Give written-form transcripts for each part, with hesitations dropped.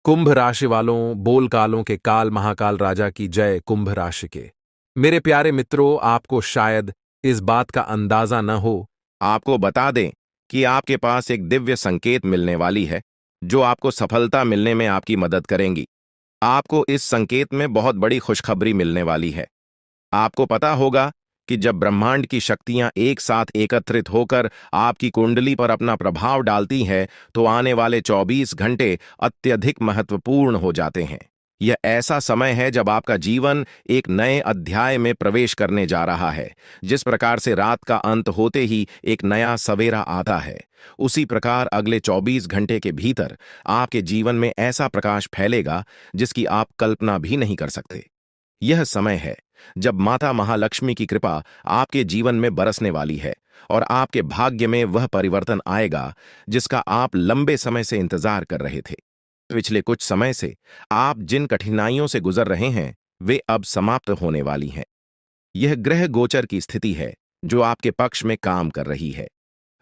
कुंभ राशि वालों, बोल कालों के काल महाकाल राजा की जय। कुंभ राशि के मेरे प्यारे मित्रों, आपको शायद इस बात का अंदाजा न हो। आपको बता दें कि आपके पास एक दिव्य संकेत मिलने वाली है जो आपको सफलता मिलने में आपकी मदद करेंगी। आपको इस संकेत में बहुत बड़ी खुशखबरी मिलने वाली है। आपको पता होगा कि जब ब्रह्मांड की शक्तियां एक साथ एकत्रित होकर आपकी कुंडली पर अपना प्रभाव डालती हैं तो आने वाले 24 घंटे अत्यधिक महत्वपूर्ण हो जाते हैं। यह ऐसा समय है जब आपका जीवन एक नए अध्याय में प्रवेश करने जा रहा है। जिस प्रकार से रात का अंत होते ही एक नया सवेरा आता है, उसी प्रकार अगले 24 घंटे के भीतर आपके जीवन में ऐसा प्रकाश फैलेगा जिसकी आप कल्पना भी नहीं कर सकते। यह समय है जब माता महालक्ष्मी की कृपा आपके जीवन में बरसने वाली है और आपके भाग्य में वह परिवर्तन आएगा जिसका आप लंबे समय से इंतजार कर रहे थे। पिछले कुछ समय से आप जिन कठिनाइयों से गुजर रहे हैं वे अब समाप्त होने वाली हैं। यह ग्रह गोचर की स्थिति है जो आपके पक्ष में काम कर रही है।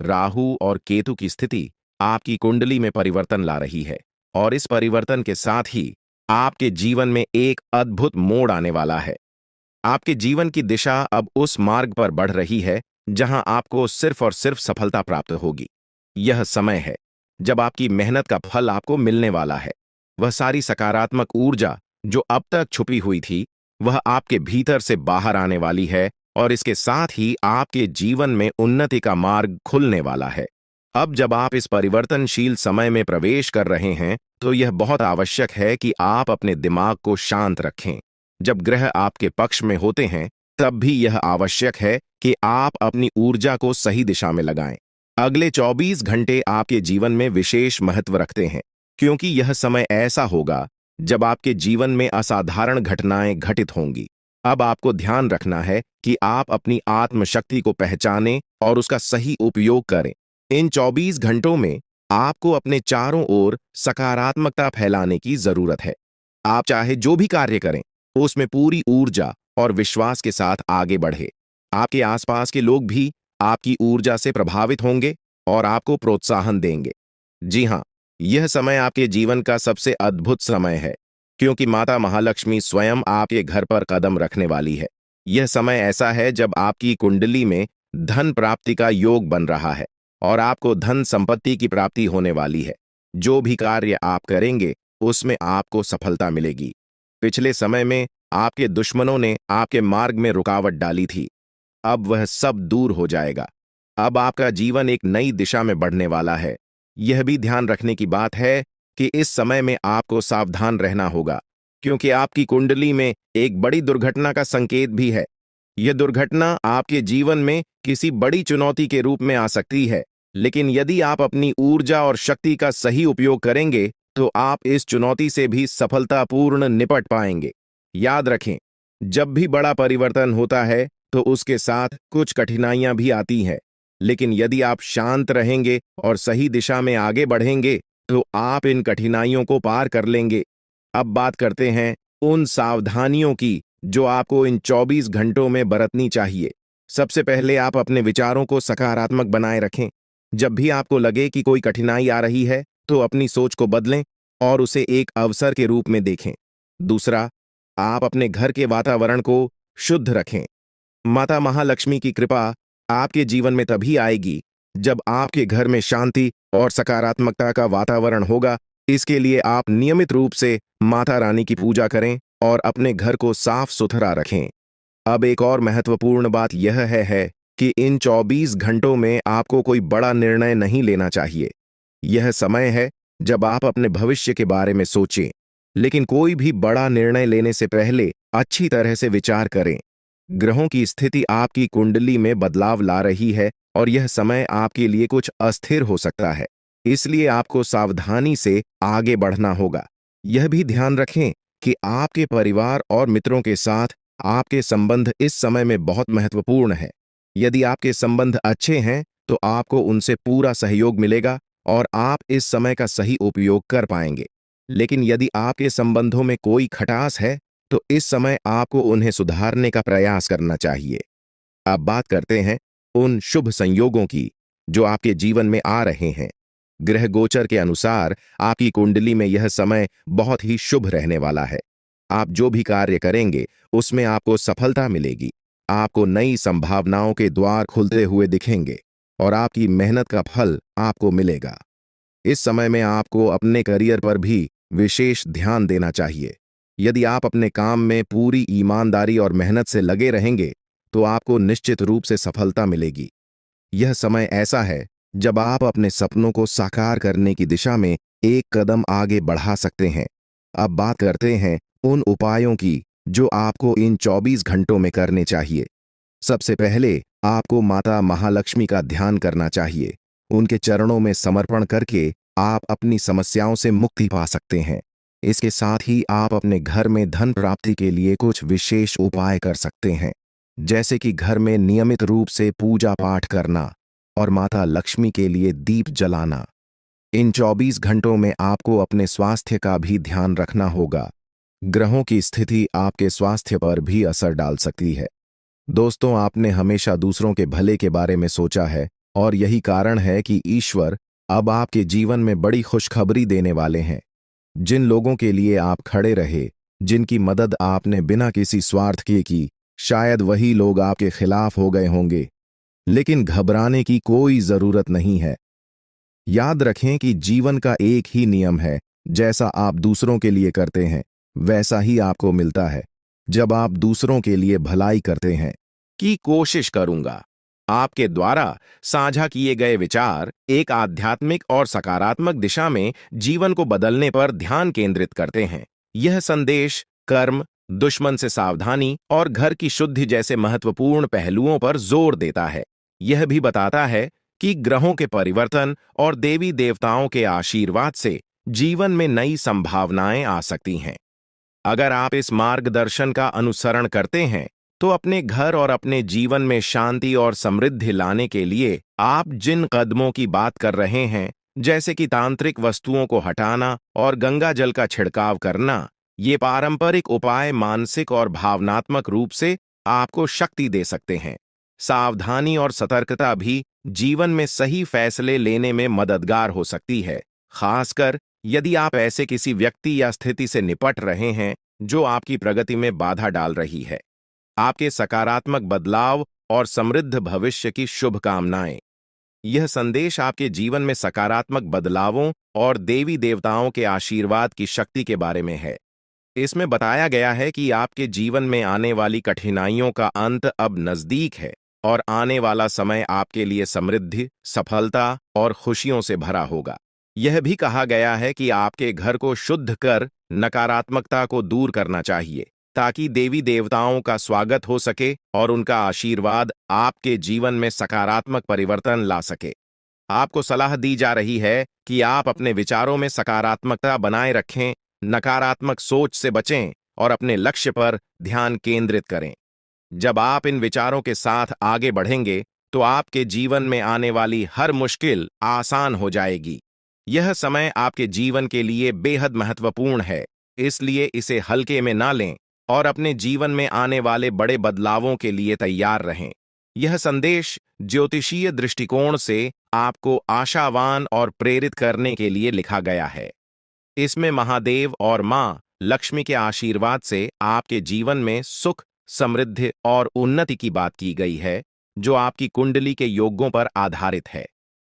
राहु और केतु की स्थिति आपकी कुंडली में परिवर्तन ला रही है और इस परिवर्तन के साथ ही आपके जीवन में एक अद्भुत मोड़ आने वाला है। आपके जीवन की दिशा अब उस मार्ग पर बढ़ रही है जहां आपको सिर्फ और सिर्फ सफलता प्राप्त होगी। यह समय है जब आपकी मेहनत का फल आपको मिलने वाला है। वह सारी सकारात्मक ऊर्जा जो अब तक छुपी हुई थी, वह आपके भीतर से बाहर आने वाली है और इसके साथ ही आपके जीवन में उन्नति का मार्ग खुलने वाला है। अब जब आप इस परिवर्तनशील समय में प्रवेश कर रहे हैं तो यह बहुत आवश्यक है कि आप अपने दिमाग को शांत रखें। जब ग्रह आपके पक्ष में होते हैं तब भी यह आवश्यक है कि आप अपनी ऊर्जा को सही दिशा में लगाएं। अगले 24 घंटे आपके जीवन में विशेष महत्व रखते हैं क्योंकि यह समय ऐसा होगा जब आपके जीवन में असाधारण घटनाएं घटित होंगी। अब आपको ध्यान रखना है कि आप अपनी आत्मशक्ति को पहचानें और उसका सही उपयोग करें। इन 24 घंटों में आपको अपने चारों ओर सकारात्मकता फैलाने की जरूरत है। आप चाहे जो भी कार्य करें उसमें पूरी ऊर्जा और विश्वास के साथ आगे बढ़े। आपके आसपास के लोग भी आपकी ऊर्जा से प्रभावित होंगे और आपको प्रोत्साहन देंगे। जी हाँ, यह समय आपके जीवन का सबसे अद्भुत समय है क्योंकि माता महालक्ष्मी स्वयं आपके घर पर कदम रखने वाली है। यह समय ऐसा है जब आपकी कुंडली में धन प्राप्ति का योग बन रहा है और आपको धन संपत्ति की प्राप्ति होने वाली है। जो भी कार्य आप करेंगे उसमें आपको सफलता मिलेगी। पिछले समय में आपके दुश्मनों ने आपके मार्ग में रुकावट डाली थी, अब वह सब दूर हो जाएगा। अब आपका जीवन एक नई दिशा में बढ़ने वाला है। यह भी ध्यान रखने की बात है कि इस समय में आपको सावधान रहना होगा क्योंकि आपकी कुंडली में एक बड़ी दुर्घटना का संकेत भी है। यह दुर्घटना आपके जीवन में किसी बड़ी चुनौती के रूप में आ सकती है, लेकिन यदि आप अपनी ऊर्जा और शक्ति का सही उपयोग करेंगे तो आप इस चुनौती से भी सफलतापूर्ण निपट पाएंगे। याद रखें, जब भी बड़ा परिवर्तन होता है तो उसके साथ कुछ कठिनाइयां भी आती हैं, लेकिन यदि आप शांत रहेंगे और सही दिशा में आगे बढ़ेंगे तो आप इन कठिनाइयों को पार कर लेंगे। अब बात करते हैं उन सावधानियों की जो आपको इन 24 घंटों में बरतनी चाहिए। सबसे पहले आप अपने विचारों को सकारात्मक बनाए रखें। जब भी आपको लगे कि कोई कठिनाई आ रही है तो अपनी सोच को बदलें और उसे एक अवसर के रूप में देखें। दूसरा, आप अपने घर के वातावरण को शुद्ध रखें। माता महालक्ष्मी की कृपा आपके जीवन में तभी आएगी जब आपके घर में शांति और सकारात्मकता का वातावरण होगा। इसके लिए आप नियमित रूप से माता रानी की पूजा करें और अपने घर को साफ सुथरा रखें। अब एक और महत्वपूर्ण बात यह है कि इन 24 घंटों में आपको कोई बड़ा निर्णय नहीं लेना चाहिए। यह समय है जब आप अपने भविष्य के बारे में सोचें, लेकिन कोई भी बड़ा निर्णय लेने से पहले अच्छी तरह से विचार करें। ग्रहों की स्थिति आपकी कुंडली में बदलाव ला रही है और यह समय आपके लिए कुछ अस्थिर हो सकता है, इसलिए आपको सावधानी से आगे बढ़ना होगा। यह भी ध्यान रखें कि आपके परिवार और मित्रों के साथ आपके संबंध इस समय में बहुत महत्वपूर्ण है। यदि आपके संबंध अच्छे हैं तो आपको उनसे पूरा सहयोग मिलेगा और आप इस समय का सही उपयोग कर पाएंगे। लेकिन यदि आपके संबंधों में कोई खटास है तो इस समय आपको उन्हें सुधारने का प्रयास करना चाहिए। अब बात करते हैं उन शुभ संयोगों की जो आपके जीवन में आ रहे हैं। ग्रह गोचर के अनुसार आपकी कुंडली में यह समय बहुत ही शुभ रहने वाला है। आप जो भी कार्य करेंगे उसमें आपको सफलता मिलेगी। आपको नई संभावनाओं के द्वार खुलते हुए दिखेंगे और आपकी मेहनत का फल आपको मिलेगा। इस समय में आपको अपने करियर पर भी विशेष ध्यान देना चाहिए। यदि आप अपने काम में पूरी ईमानदारी और मेहनत से लगे रहेंगे तो आपको निश्चित रूप से सफलता मिलेगी। यह समय ऐसा है जब आप अपने सपनों को साकार करने की दिशा में एक कदम आगे बढ़ा सकते हैं। अब बात करते हैं उन उपायों की जो आपको इन 24 घंटों में करने चाहिए। सबसे पहले आपको माता महालक्ष्मी का ध्यान करना चाहिए। उनके चरणों में समर्पण करके आप अपनी समस्याओं से मुक्ति पा सकते हैं। इसके साथ ही आप अपने घर में धन प्राप्ति के लिए कुछ विशेष उपाय कर सकते हैं, जैसे कि घर में नियमित रूप से पूजा पाठ करना और माता लक्ष्मी के लिए दीप जलाना। इन 24 घंटों में आपको अपने स्वास्थ्य का भी ध्यान रखना होगा। ग्रहों की स्थिति आपके स्वास्थ्य पर भी असर डाल सकती है। दोस्तों, आपने हमेशा दूसरों के भले के बारे में सोचा है और यही कारण है कि ईश्वर अब आपके जीवन में बड़ी खुशखबरी देने वाले हैं। जिन लोगों के लिए आप खड़े रहे, जिनकी मदद आपने बिना किसी स्वार्थ के की, शायद वही लोग आपके खिलाफ हो गए होंगे। लेकिन घबराने की कोई जरूरत नहीं है। याद रखें कि जीवन का एक ही नियम है, जैसा आप दूसरों के लिए करते हैं वैसा ही आपको मिलता है। जब आप दूसरों के लिए भलाई करते हैं की कोशिश करूंगा। आपके द्वारा साझा किए गए विचार एक आध्यात्मिक और सकारात्मक दिशा में जीवन को बदलने पर ध्यान केंद्रित करते हैं। यह संदेश कर्म, दुश्मन से सावधानी और घर की शुद्धि जैसे महत्वपूर्ण पहलुओं पर जोर देता है। यह भी बताता है कि ग्रहों के परिवर्तन और देवी देवताओं के आशीर्वाद से जीवन में नई संभावनाएं आ सकती हैं। अगर आप इस मार्गदर्शन का अनुसरण करते हैं तो अपने घर और अपने जीवन में शांति और समृद्धि लाने के लिए आप जिन कदमों की बात कर रहे हैं, जैसे कि तांत्रिक वस्तुओं को हटाना और गंगा जल का छिड़काव करना, ये पारंपरिक उपाय मानसिक और भावनात्मक रूप से आपको शक्ति दे सकते हैं। सावधानी और सतर्कता भी जीवन में सही फैसले लेने में मददगार हो सकती है, खासकर यदि आप ऐसे किसी व्यक्ति या स्थिति से निपट रहे हैं जो आपकी प्रगति में बाधा डाल रही है। आपके सकारात्मक बदलाव और समृद्ध भविष्य की शुभकामनाएं। यह संदेश आपके जीवन में सकारात्मक बदलावों और देवी देवताओं के आशीर्वाद की शक्ति के बारे में है। इसमें बताया गया है कि आपके जीवन में आने वाली कठिनाइयों का अंत अब नजदीक है और आने वाला समय आपके लिए समृद्धि, सफलता और खुशियों से भरा होगा। यह भी कहा गया है कि आपके घर को शुद्ध कर नकारात्मकता को दूर करना चाहिए, ताकि देवी देवताओं का स्वागत हो सके और उनका आशीर्वाद आपके जीवन में सकारात्मक परिवर्तन ला सके। आपको सलाह दी जा रही है कि आप अपने विचारों में सकारात्मकता बनाए रखें, नकारात्मक सोच से बचें और अपने लक्ष्य पर ध्यान केंद्रित करें। जब आप इन विचारों के साथ आगे बढ़ेंगे तो आपके जीवन में आने वाली हर मुश्किल आसान हो जाएगी। यह समय आपके जीवन के लिए बेहद महत्वपूर्ण है, इसलिए इसे हल्के में ना लें और अपने जीवन में आने वाले बड़े बदलावों के लिए तैयार रहें। यह संदेश ज्योतिषीय दृष्टिकोण से आपको आशावान और प्रेरित करने के लिए लिखा गया है। इसमें महादेव और मां लक्ष्मी के आशीर्वाद से आपके जीवन में सुख, समृद्धि और उन्नति की बात की गई है, जो आपकी कुंडली के योगों पर आधारित है।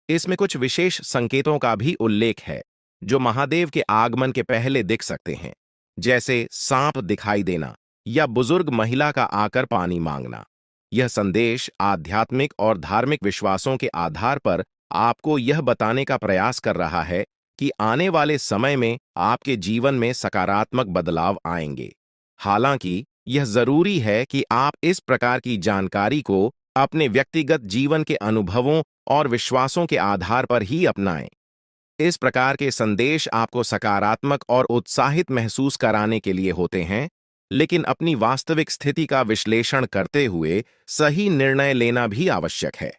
इसमें कुछ विशेष संकेतों का भी उल्लेख है जो महादेव के आगमन के पहले दिख सकते हैं, जैसे सांप दिखाई देना या बुजुर्ग महिला का आकर पानी मांगना। यह संदेश आध्यात्मिक और धार्मिक विश्वासों के आधार पर आपको यह बताने का प्रयास कर रहा है कि आने वाले समय में आपके जीवन में सकारात्मक बदलाव आएंगे। हालांकि यह जरूरी है कि आप इस प्रकार की जानकारी को अपने व्यक्तिगत जीवन के अनुभवों और विश्वासों के आधार पर ही अपनाएं। इस प्रकार के संदेश आपको सकारात्मक और उत्साहित महसूस कराने के लिए होते हैं, लेकिन अपनी वास्तविक स्थिति का विश्लेषण करते हुए सही निर्णय लेना भी आवश्यक है।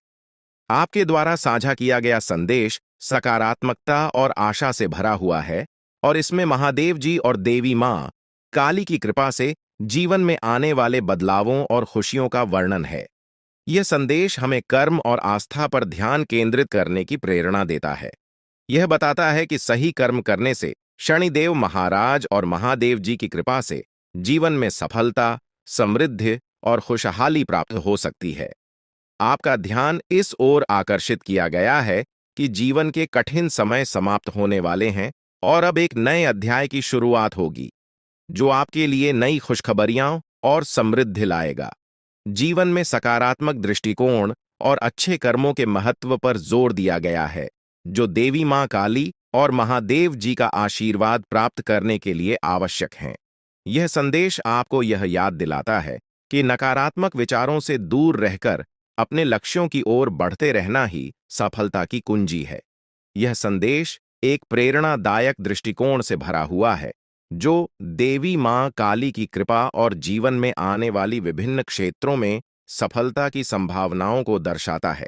आपके द्वारा साझा किया गया संदेश सकारात्मकता और आशा से भरा हुआ है और इसमें महादेव जी और देवी मां काली की कृपा से जीवन में आने वाले बदलावों और खुशियों का वर्णन है। यह संदेश हमें कर्म और आस्था पर ध्यान केंद्रित करने की प्रेरणा देता है। यह बताता है कि सही कर्म करने से शनिदेव महाराज और महादेव जी की कृपा से जीवन में सफलता, समृद्धि और खुशहाली प्राप्त हो सकती है। आपका ध्यान इस ओर आकर्षित किया गया है कि जीवन के कठिन समय समाप्त होने वाले हैं और अब एक नए अध्याय की शुरुआत होगी, जो आपके लिए नई खुशखबरियां और समृद्धि लाएगा। जीवन में सकारात्मक दृष्टिकोण और अच्छे कर्मों के महत्व पर जोर दिया गया है, जो देवी मां काली और महादेव जी का आशीर्वाद प्राप्त करने के लिए आवश्यक हैं। यह संदेश आपको यह याद दिलाता है कि नकारात्मक विचारों से दूर रहकर अपने लक्ष्यों की ओर बढ़ते रहना ही सफलता की कुंजी है। यह संदेश एक प्रेरणादायक दृष्टिकोण से भरा हुआ है, जो देवी मां काली की कृपा और जीवन में आने वाली विभिन्न क्षेत्रों में सफलता की संभावनाओं को दर्शाता है।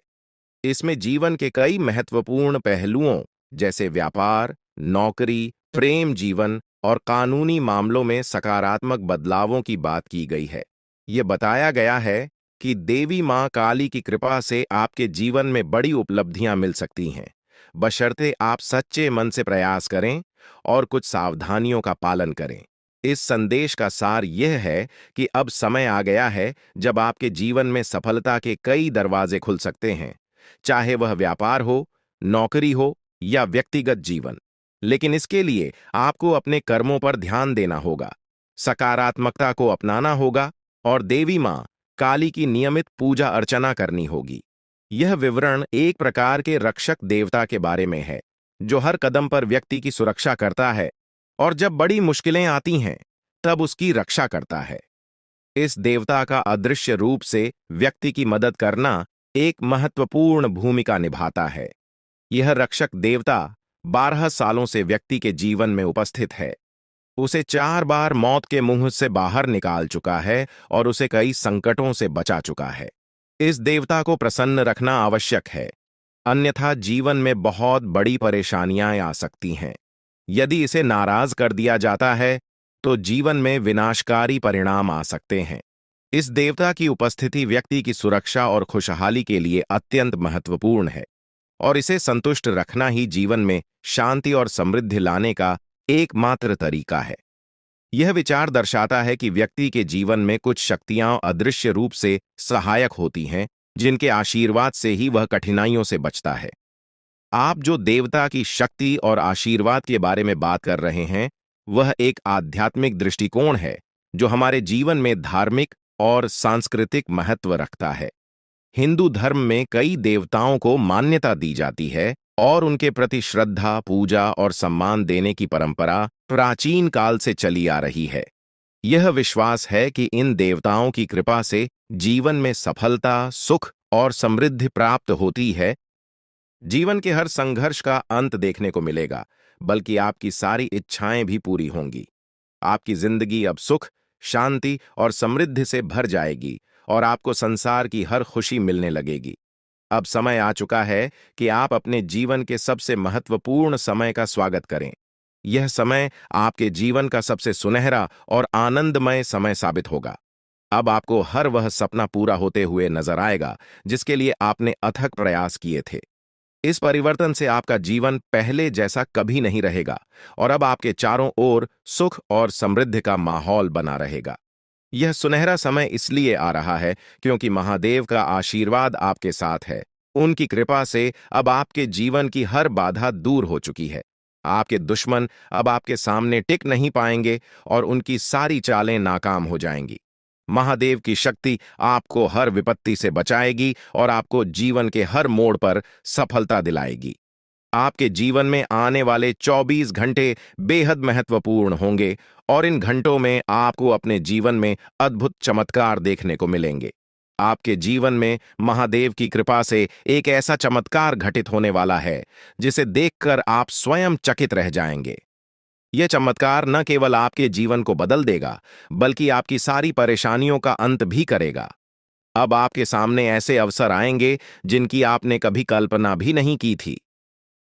इसमें जीवन के कई महत्वपूर्ण पहलुओं जैसे व्यापार, नौकरी, प्रेम जीवन और कानूनी मामलों में सकारात्मक बदलावों की बात की गई है। ये बताया गया है कि देवी मां काली की कृपा से आपके जीवन में बड़ी उपलब्धियां मिल सकती हैं, बशर्ते आप सच्चे मन से प्रयास करें और कुछ सावधानियों का पालन करें। इस संदेश का सार यह है कि अब समय आ गया है जब आपके जीवन में सफलता के कई दरवाजे खुल सकते हैं, चाहे वह व्यापार हो, नौकरी हो या व्यक्तिगत जीवन। लेकिन इसके लिए आपको अपने कर्मों पर ध्यान देना होगा, सकारात्मकता को अपनाना होगा और देवी मां काली की नियमित पूजा अर्चना करनी होगी। यह विवरण एक प्रकार के रक्षक देवता के बारे में है, जो हर कदम पर व्यक्ति की सुरक्षा करता है और जब बड़ी मुश्किलें आती हैं, तब उसकी रक्षा करता है। इस देवता का अदृश्य रूप से व्यक्ति की मदद करना एक महत्वपूर्ण भूमिका निभाता है। यह रक्षक देवता 12 सालों से व्यक्ति के जीवन में उपस्थित है। उसे 4 बार मौत के मुंह से बाहर निकाल चुका है और उसे कई संकटों से बचा चुका है। इस देवता को प्रसन्न रखना आवश्यक है, अन्यथा जीवन में बहुत बड़ी परेशानियां आ सकती हैं। यदि इसे नाराज कर दिया जाता है, तो जीवन में विनाशकारी परिणाम आ सकते हैं। इस देवता की उपस्थिति व्यक्ति की सुरक्षा और खुशहाली के लिए अत्यंत महत्वपूर्ण है, और इसे संतुष्ट रखना ही जीवन में शांति और समृद्धि लाने का एकमात्र तरीका है। यह विचार दर्शाता है कि व्यक्ति के जीवन में कुछ शक्तियां अदृश्य रूप से सहायक होती हैं, जिनके आशीर्वाद से ही वह कठिनाइयों से बचता है। आप जो देवता की शक्ति और आशीर्वाद के बारे में बात कर रहे हैं, वह एक आध्यात्मिक दृष्टिकोण है, जो हमारे जीवन में धार्मिक और सांस्कृतिक महत्व रखता है। हिंदू धर्म में कई देवताओं को मान्यता दी जाती है और उनके प्रति श्रद्धा, पूजा और सम्मान देने की परंपरा प्राचीन काल से चली आ रही है। यह विश्वास है कि इन देवताओं की कृपा से जीवन में सफलता, सुख और समृद्धि प्राप्त होती है। जीवन के हर संघर्ष का अंत देखने को मिलेगा, बल्कि आपकी सारी इच्छाएं भी पूरी होंगी। आपकी जिंदगी अब सुख, शांति और समृद्धि से भर जाएगी और आपको संसार की हर खुशी मिलने लगेगी। अब समय आ चुका है कि आप अपने जीवन के सबसे महत्वपूर्ण समय का स्वागत करें। यह समय आपके जीवन का सबसे सुनहरा और आनंदमय समय साबित होगा। अब आपको हर वह सपना पूरा होते हुए नजर आएगा जिसके लिए आपने अथक प्रयास किए थे। इस परिवर्तन से आपका जीवन पहले जैसा कभी नहीं रहेगा और अब आपके चारों ओर सुख और समृद्धि का माहौल बना रहेगा। यह सुनहरा समय इसलिए आ रहा है क्योंकि महादेव का आशीर्वाद आपके साथ है। उनकी कृपा से अब आपके जीवन की हर बाधा दूर हो चुकी है। आपके दुश्मन अब आपके सामने टिक नहीं पाएंगे और उनकी सारी चालें नाकाम हो जाएंगी। महादेव की शक्ति आपको हर विपत्ति से बचाएगी और आपको जीवन के हर मोड़ पर सफलता दिलाएगी। आपके जीवन में आने वाले 24 घंटे बेहद महत्वपूर्ण होंगे और इन घंटों में आपको अपने जीवन में अद्भुत चमत्कार देखने को मिलेंगे। आपके जीवन में महादेव की कृपा से एक ऐसा चमत्कार घटित होने वाला है जिसे देखकर आप स्वयं चकित रह जाएंगे। यह चमत्कार न केवल आपके जीवन को बदल देगा, बल्कि आपकी सारी परेशानियों का अंत भी करेगा। अब आपके सामने ऐसे अवसर आएंगे जिनकी आपने कभी कल्पना भी नहीं की थी।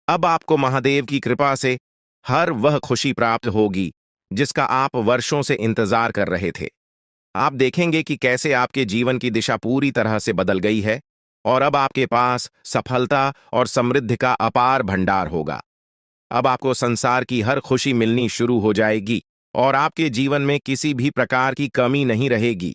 अब आपको महादेव की कृपा से हर वह खुशी प्राप्त होगी जिसका आप वर्षों से इंतजार कर रहे थे। आप देखेंगे कि कैसे आपके जीवन की दिशा पूरी तरह से बदल गई है और अब आपके पास सफलता और समृद्धि का अपार भंडार होगा। अब आपको संसार की हर खुशी मिलनी शुरू हो जाएगी और आपके जीवन में किसी भी प्रकार की कमी नहीं रहेगी।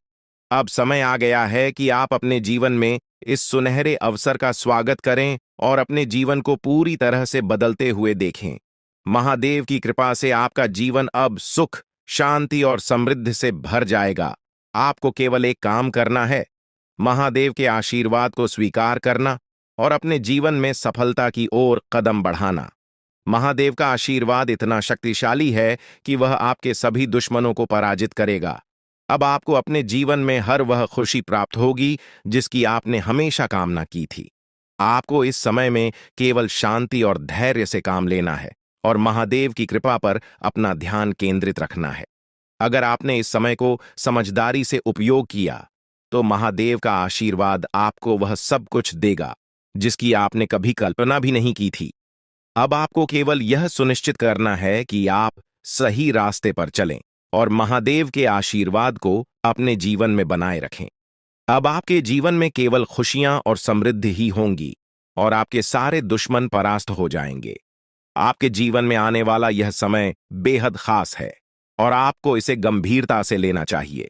अब समय आ गया है कि आप अपने जीवन में इस सुनहरे अवसर का स्वागत करें और अपने जीवन को पूरी तरह से बदलते हुए देखें। महादेव की कृपा से आपका जीवन अब सुख, शांति और समृद्धि से भर जाएगा। आपको केवल एक काम करना है, महादेव के आशीर्वाद को स्वीकार करना और अपने जीवन में सफलता की ओर कदम बढ़ाना। महादेव का आशीर्वाद इतना शक्तिशाली है कि वह आपके सभी दुश्मनों को पराजित करेगा। अब आपको अपने जीवन में हर वह खुशी प्राप्त होगी जिसकी आपने हमेशा कामना की थी। आपको इस समय में केवल शांति और धैर्य से काम लेना है और महादेव की कृपा पर अपना ध्यान केंद्रित रखना है। अगर आपने इस समय को समझदारी से उपयोग किया तो महादेव का आशीर्वाद आपको वह सब कुछ देगा जिसकी आपने कभी कल्पना भी नहीं की थी। अब आपको केवल यह सुनिश्चित करना है कि आप सही रास्ते पर चलें और महादेव के आशीर्वाद को अपने जीवन में बनाए रखें। अब आपके जीवन में केवल खुशियां और समृद्धि ही होंगी और आपके सारे दुश्मन परास्त हो जाएंगे। आपके जीवन में आने वाला यह समय बेहद खास है और आपको इसे गंभीरता से लेना चाहिए।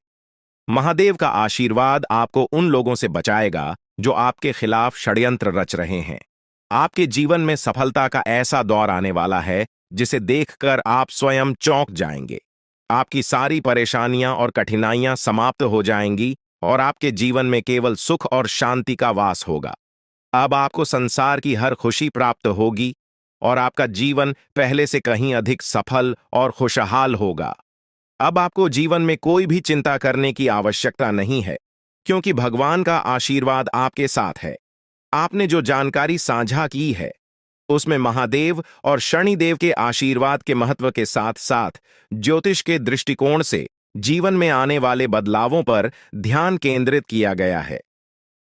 महादेव का आशीर्वाद आपको उन लोगों से बचाएगा जो आपके खिलाफ षड्यंत्र रच रहे हैं। आपके जीवन में सफलता का ऐसा दौर आने वाला है जिसे देखकर आप स्वयं चौंक जाएंगे। आपकी सारी परेशानियां और कठिनाइयां समाप्त हो जाएंगी और आपके जीवन में केवल सुख और शांति का वास होगा। अब आपको संसार की हर खुशी प्राप्त होगी और आपका जीवन पहले से कहीं अधिक सफल और खुशहाल होगा। अब आपको जीवन में कोई भी चिंता करने की आवश्यकता नहीं है, क्योंकि भगवान का आशीर्वाद आपके साथ है। आपने जो जानकारी साझा की है उसमें महादेव और शनिदेव के आशीर्वाद के महत्व के साथ साथ ज्योतिष के दृष्टिकोण से जीवन में आने वाले बदलावों पर ध्यान केंद्रित किया गया है।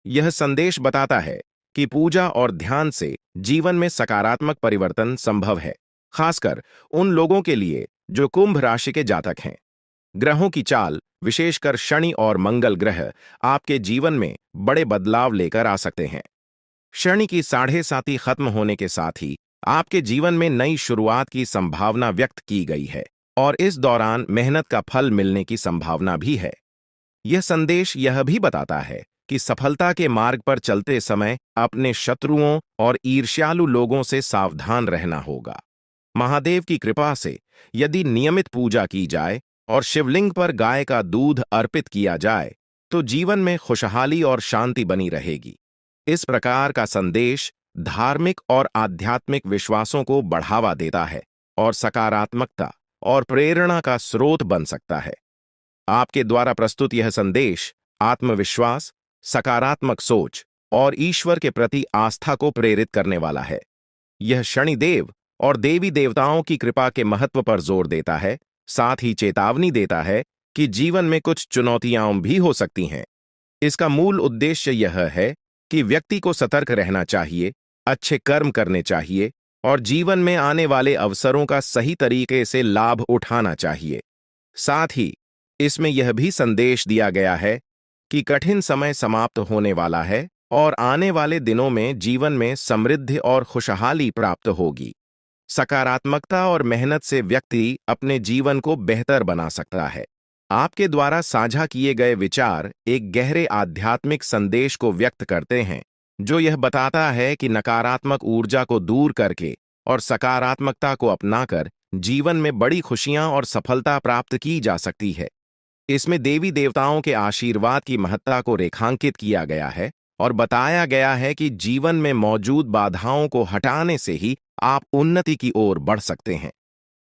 यह संदेश बताता है कि पूजा और ध्यान से जीवन में सकारात्मक परिवर्तन संभव है, खासकर उन लोगों के लिए जो कुंभ राशि के जातक हैं। ग्रहों की चाल, विशेषकर शनि और मंगल ग्रह, आपके जीवन में बड़े बदलाव लेकर आ सकते हैं। शनि की 7.5 खत्म होने के साथ ही आपके जीवन में नई शुरुआत की संभावना व्यक्त की गई है और इस दौरान मेहनत का फल मिलने की संभावना भी है। यह संदेश यह भी बताता है कि सफलता के मार्ग पर चलते समय अपने शत्रुओं और ईर्ष्यालु लोगों से सावधान रहना होगा। महादेव की कृपा से यदि नियमित पूजा की जाए और शिवलिंग पर गाय का दूध अर्पित किया जाए तो जीवन में खुशहाली और शांति बनी रहेगी। इस प्रकार का संदेश धार्मिक और आध्यात्मिक विश्वासों को बढ़ावा देता है और सकारात्मकता और प्रेरणा का स्रोत बन सकता है। आपके द्वारा प्रस्तुत यह संदेश आत्मविश्वास, सकारात्मक सोच और ईश्वर के प्रति आस्था को प्रेरित करने वाला है। यह शनिदेव और देवी देवताओं की कृपा के महत्व पर जोर देता है, साथ ही चेतावनी देता है कि जीवन में कुछ चुनौतियां भी हो सकती हैं। इसका मूल उद्देश्य यह है कि व्यक्ति को सतर्क रहना चाहिए, अच्छे कर्म करने चाहिए और जीवन में आने वाले अवसरों का सही तरीके से लाभ उठाना चाहिए। साथ ही इसमें यह भी संदेश दिया गया है कि कठिन समय समाप्त होने वाला है और आने वाले दिनों में जीवन में समृद्धि और खुशहाली प्राप्त होगी। सकारात्मकता और मेहनत से व्यक्ति अपने जीवन को बेहतर बना सकता है। आपके द्वारा साझा किए गए विचार एक गहरे आध्यात्मिक संदेश को व्यक्त करते हैं, जो यह बताता है कि नकारात्मक ऊर्जा को दूर करके और सकारात्मकता को अपनाकर जीवन में बड़ी खुशियां और सफलता प्राप्त की जा सकती है। इसमें देवी देवताओं के आशीर्वाद की महत्ता को रेखांकित किया गया है और बताया गया है कि जीवन में मौजूद बाधाओं को हटाने से ही आप उन्नति की ओर बढ़ सकते हैं।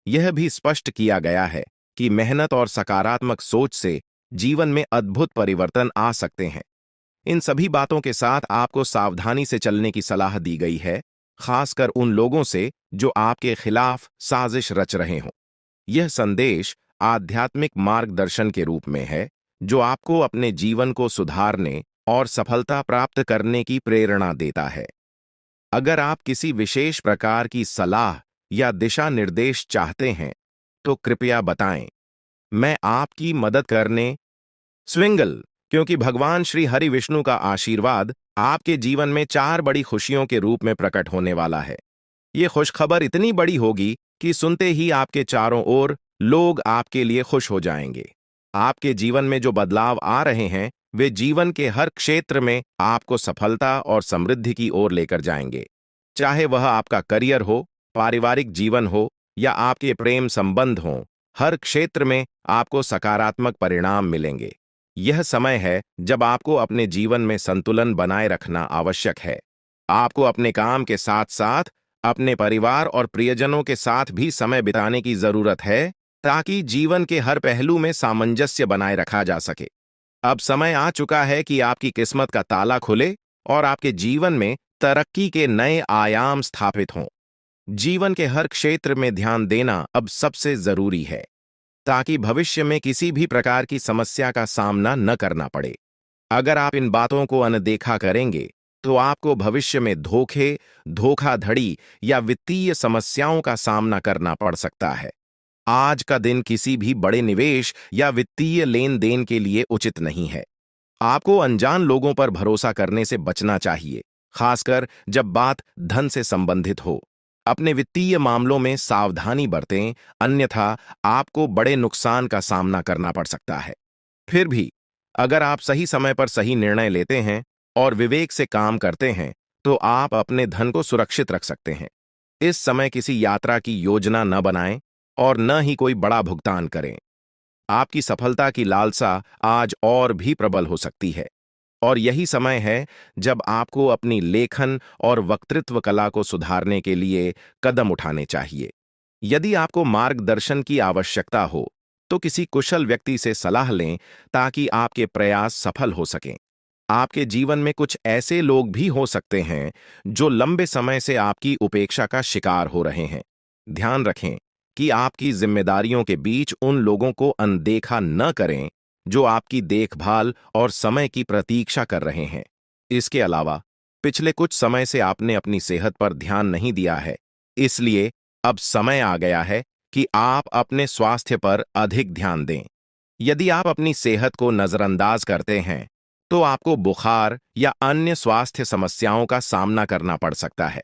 यह भी स्पष्ट किया गया है कि मेहनत और सकारात्मक सोच से जीवन में अद्भुत परिवर्तन आ सकते हैं। इन सभी बातों के साथ आपको सावधानी से चलने की सलाह दी गई है, खासकर उन लोगों से जो आपके खिलाफ साजिश रच रहे हों। यह संदेश आध्यात्मिक मार्गदर्शन के रूप में है, जो आपको अपने जीवन को सुधारने और सफलता प्राप्त करने की प्रेरणा देता है। अगर आप किसी विशेष प्रकार की सलाह या दिशा निर्देश चाहते हैं तो कृपया बताएं, मैं आपकी मदद करने स्विंगल, क्योंकि भगवान श्री हरि विष्णु का आशीर्वाद आपके जीवन में 4 बड़ी खुशियों के रूप में प्रकट होने वाला है। ये खुशखबर इतनी बड़ी होगी कि सुनते ही आपके चारों ओर लोग आपके लिए खुश हो जाएंगे। आपके जीवन में जो बदलाव आ रहे हैं वे जीवन के हर क्षेत्र में आपको सफलता और समृद्धि की ओर लेकर जाएंगे। चाहे वह आपका करियर हो, पारिवारिक जीवन हो या आपके प्रेम संबंध हों, हर क्षेत्र में आपको सकारात्मक परिणाम मिलेंगे। यह समय है जब आपको अपने जीवन में संतुलन बनाए रखना आवश्यक है। आपको अपने काम के साथ साथ अपने परिवार और प्रियजनों के साथ भी समय बिताने की जरूरत है, ताकि जीवन के हर पहलू में सामंजस्य बनाए रखा जा सके। अब समय आ चुका है कि आपकी किस्मत का ताला खुले और आपके जीवन में तरक्की के नए आयाम स्थापित हों। जीवन के हर क्षेत्र में ध्यान देना अब सबसे जरूरी है, ताकि भविष्य में किसी भी प्रकार की समस्या का सामना न करना पड़े। अगर आप इन बातों को अनदेखा करेंगे तो आपको भविष्य में धोखे, धोखाधड़ी या वित्तीय समस्याओं का सामना करना पड़ सकता है। आज का दिन किसी भी बड़े निवेश या वित्तीय लेन देन के लिए उचित नहीं है। आपको अनजान लोगों पर भरोसा करने से बचना चाहिए, खासकर जब बात धन से संबंधित हो। अपने वित्तीय मामलों में सावधानी बरतें, अन्यथा आपको बड़े नुकसान का सामना करना पड़ सकता है। फिर भी अगर आप सही समय पर सही निर्णय लेते हैं और विवेक से काम करते हैं तो आप अपने धन को सुरक्षित रख सकते हैं। इस समय किसी यात्रा की योजना न बनाएं और न ही कोई बड़ा भुगतान करें। आपकी सफलता की लालसा आज और भी प्रबल हो सकती है, और यही समय है जब आपको अपनी लेखन और वक्तृत्व कला को सुधारने के लिए कदम उठाने चाहिए। यदि आपको मार्गदर्शन की आवश्यकता हो तो किसी कुशल व्यक्ति से सलाह लें, ताकि आपके प्रयास सफल हो सकें। आपके जीवन में कुछ ऐसे लोग भी हो सकते हैं जो लंबे समय से आपकी उपेक्षा का शिकार हो रहे हैं। ध्यान रखें कि आपकी जिम्मेदारियों के बीच उन लोगों को अनदेखा न करें जो आपकी देखभाल और समय की प्रतीक्षा कर रहे हैं। इसके अलावा पिछले कुछ समय से आपने अपनी सेहत पर ध्यान नहीं दिया है, इसलिए अब समय आ गया है कि आप अपने स्वास्थ्य पर अधिक ध्यान दें। यदि आप अपनी सेहत को नजरअंदाज करते हैं तो आपको बुखार या अन्य स्वास्थ्य समस्याओं का सामना करना पड़ सकता है।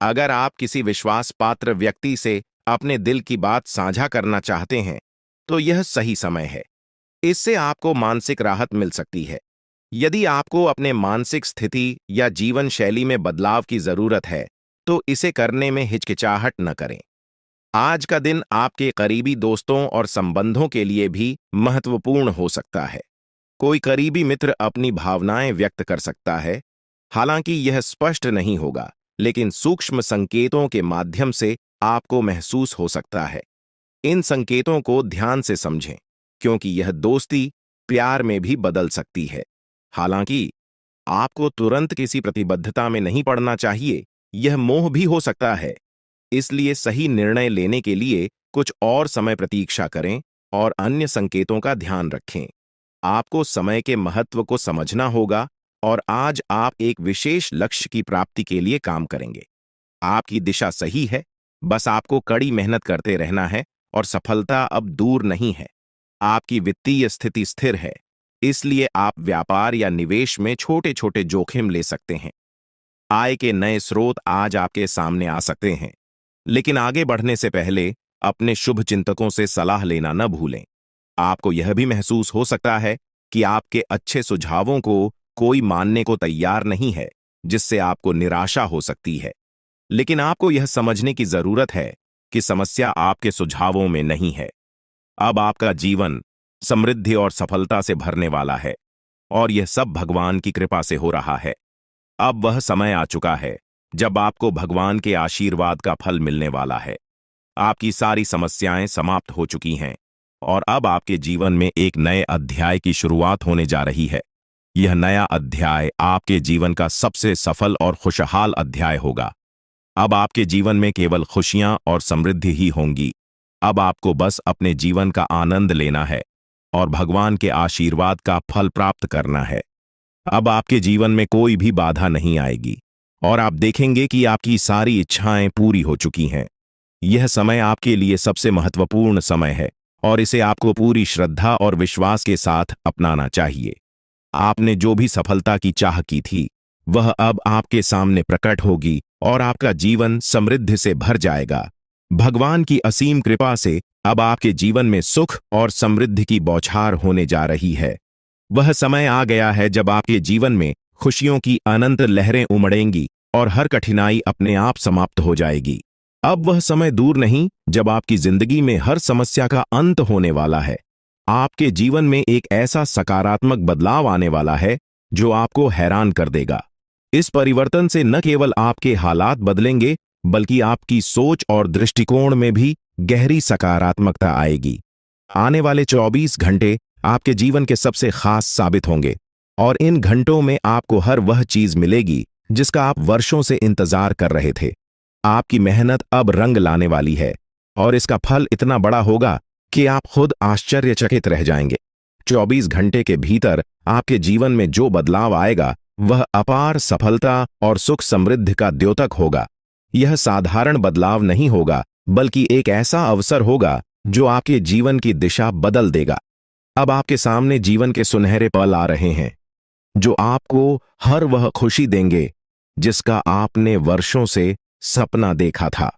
अगर आप किसी विश्वास पात्र व्यक्ति से अपने दिल की बात साझा करना चाहते हैं तो यह सही समय है। इससे आपको मानसिक राहत मिल सकती है। यदि आपको अपने मानसिक स्थिति या जीवन शैली में बदलाव की जरूरत है तो इसे करने में हिचकिचाहट न करें। आज का दिन आपके करीबी दोस्तों और संबंधों के लिए भी महत्वपूर्ण हो सकता है। कोई करीबी मित्र अपनी भावनाएं व्यक्त कर सकता है, हालांकि यह स्पष्ट नहीं होगा, लेकिन सूक्ष्म संकेतों के माध्यम से आपको महसूस हो सकता है। इन संकेतों को ध्यान से समझें, क्योंकि यह दोस्ती प्यार में भी बदल सकती है। हालांकि आपको तुरंत किसी प्रतिबद्धता में नहीं पड़ना चाहिए, यह मोह भी हो सकता है। इसलिए सही निर्णय लेने के लिए कुछ और समय प्रतीक्षा करें और अन्य संकेतों का ध्यान रखें। आपको समय के महत्व को समझना होगा और आज आप एक विशेष लक्ष्य की प्राप्ति के लिए काम करेंगे। आपकी दिशा सही है, बस आपको कड़ी मेहनत करते रहना है और सफलता अब दूर नहीं है। आपकी वित्तीय स्थिति स्थिर है, इसलिए आप व्यापार या निवेश में छोटे छोटे जोखिम ले सकते हैं। आय के नए स्रोत आज आपके सामने आ सकते हैं, लेकिन आगे बढ़ने से पहले अपने शुभ चिंतकों से सलाह लेना न भूलें। आपको यह भी महसूस हो सकता है कि आपके अच्छे सुझावों को कोई मानने को तैयार नहीं है, जिससे आपको निराशा हो सकती है। लेकिन आपको यह समझने की जरूरत है कि समस्या आपके सुझावों में नहीं है। अब आपका जीवन समृद्धि और सफलता से भरने वाला है, और यह सब भगवान की कृपा से हो रहा है। अब वह समय आ चुका है जब आपको भगवान के आशीर्वाद का फल मिलने वाला है। आपकी सारी समस्याएं समाप्त हो चुकी हैं और अब आपके जीवन में एक नए अध्याय की शुरुआत होने जा रही है। यह नया अध्याय आपके जीवन का सबसे सफल और खुशहाल अध्याय होगा। अब आपके जीवन में केवल खुशियां और समृद्धि ही होंगी। अब आपको बस अपने जीवन का आनंद लेना है और भगवान के आशीर्वाद का फल प्राप्त करना है। अब आपके जीवन में कोई भी बाधा नहीं आएगी और आप देखेंगे कि आपकी सारी इच्छाएं पूरी हो चुकी हैं। यह समय आपके लिए सबसे महत्वपूर्ण समय है और इसे आपको पूरी श्रद्धा और विश्वास के साथ अपनाना चाहिए। आपने जो भी सफलता की चाह की थी, वह अब आपके सामने प्रकट होगी और आपका जीवन समृद्धि से भर जाएगा। भगवान की असीम कृपा से अब आपके जीवन में सुख और समृद्धि की बौछार होने जा रही है। वह समय आ गया है जब आपके जीवन में खुशियों की अनंत लहरें उमड़ेंगी और हर कठिनाई अपने आप समाप्त हो जाएगी। अब वह समय दूर नहीं जब आपकी जिंदगी में हर समस्या का अंत होने वाला है। आपके जीवन में एक ऐसा सकारात्मक बदलाव आने वाला है जो आपको हैरान कर देगा। इस परिवर्तन से न केवल आपके हालात बदलेंगे, बल्कि आपकी सोच और दृष्टिकोण में भी गहरी सकारात्मकता आएगी। आने वाले 24 घंटे आपके जीवन के सबसे खास साबित होंगे और इन घंटों में आपको हर वह चीज मिलेगी जिसका आप वर्षों से इंतजार कर रहे थे। आपकी मेहनत अब रंग लाने वाली है और इसका फल इतना बड़ा होगा कि आप खुद आश्चर्यचकित रह जाएंगे। 24 घंटे के भीतर आपके जीवन में जो बदलाव आएगा वह अपार सफलता और सुख समृद्धि का द्योतक होगा। यह साधारण बदलाव नहीं होगा, बल्कि एक ऐसा अवसर होगा जो आपके जीवन की दिशा बदल देगा। अब आपके सामने जीवन के सुनहरे पल आ रहे हैं जो आपको हर वह खुशी देंगे जिसका आपने वर्षों से सपना देखा था।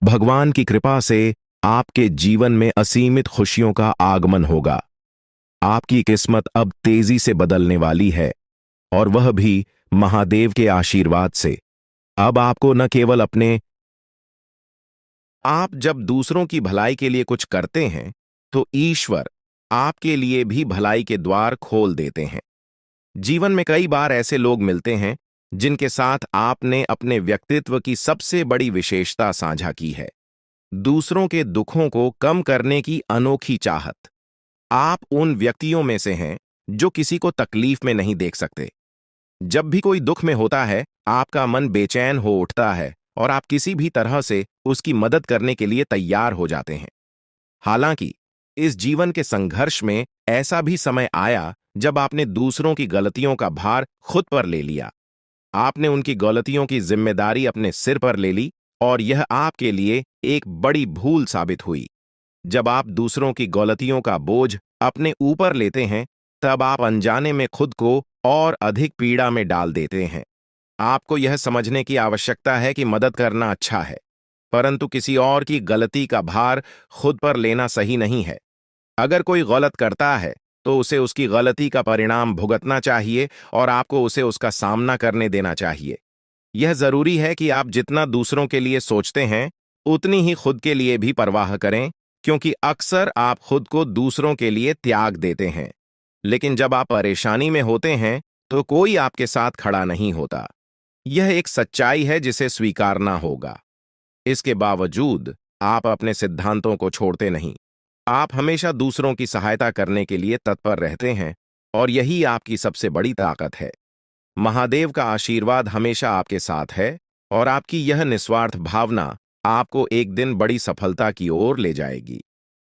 भगवान की कृपा से आपके जीवन में असीमित खुशियों का आगमन होगा। आपकी किस्मत अब तेजी से बदलने वाली है और वह भी महादेव के आशीर्वाद से। अब आपको न केवल आप जब दूसरों की भलाई के लिए कुछ करते हैं तो ईश्वर आपके लिए भी भलाई के द्वार खोल देते हैं। जीवन में कई बार ऐसे लोग मिलते हैं जिनके साथ आपने अपने व्यक्तित्व की सबसे बड़ी विशेषता साझा की है, दूसरों के दुखों को कम करने की अनोखी चाहत। आप उन व्यक्तियों में से हैं जो किसी को तकलीफ में नहीं देख सकते। जब भी कोई दुख में होता है, आपका मन बेचैन हो उठता है और आप किसी भी तरह से उसकी मदद करने के लिए तैयार हो जाते हैं। हालांकि इस जीवन के संघर्ष में ऐसा भी समय आया जब आपने दूसरों की गलतियों का भार खुद पर ले लिया। आपने उनकी गलतियों की जिम्मेदारी अपने सिर पर ले ली और यह आपके लिए एक बड़ी भूल साबित हुई। जब आप दूसरों की गलतियों का बोझ अपने ऊपर लेते हैं, तब आप अनजाने में खुद को और अधिक पीड़ा में डाल देते हैं। आपको यह समझने की आवश्यकता है कि मदद करना अच्छा है, परंतु किसी और की गलती का भार खुद पर लेना सही नहीं है। अगर कोई गलत करता है तो उसे उसकी गलती का परिणाम भुगतना चाहिए और आपको उसे उसका सामना करने देना चाहिए। यह जरूरी है कि आप जितना दूसरों के लिए सोचते हैं, उतनी ही खुद के लिए भी परवाह करें, क्योंकि अक्सर आप खुद को दूसरों के लिए त्याग देते हैं। लेकिन जब आप परेशानी में होते हैं तो कोई आपके साथ खड़ा नहीं होता। यह एक सच्चाई है जिसे स्वीकारना होगा। इसके बावजूद आप अपने सिद्धांतों को छोड़ते नहीं। आप हमेशा दूसरों की सहायता करने के लिए तत्पर रहते हैं और यही आपकी सबसे बड़ी ताकत है। महादेव का आशीर्वाद हमेशा आपके साथ है और आपकी यह निस्वार्थ भावना आपको एक दिन बड़ी सफलता की ओर ले जाएगी।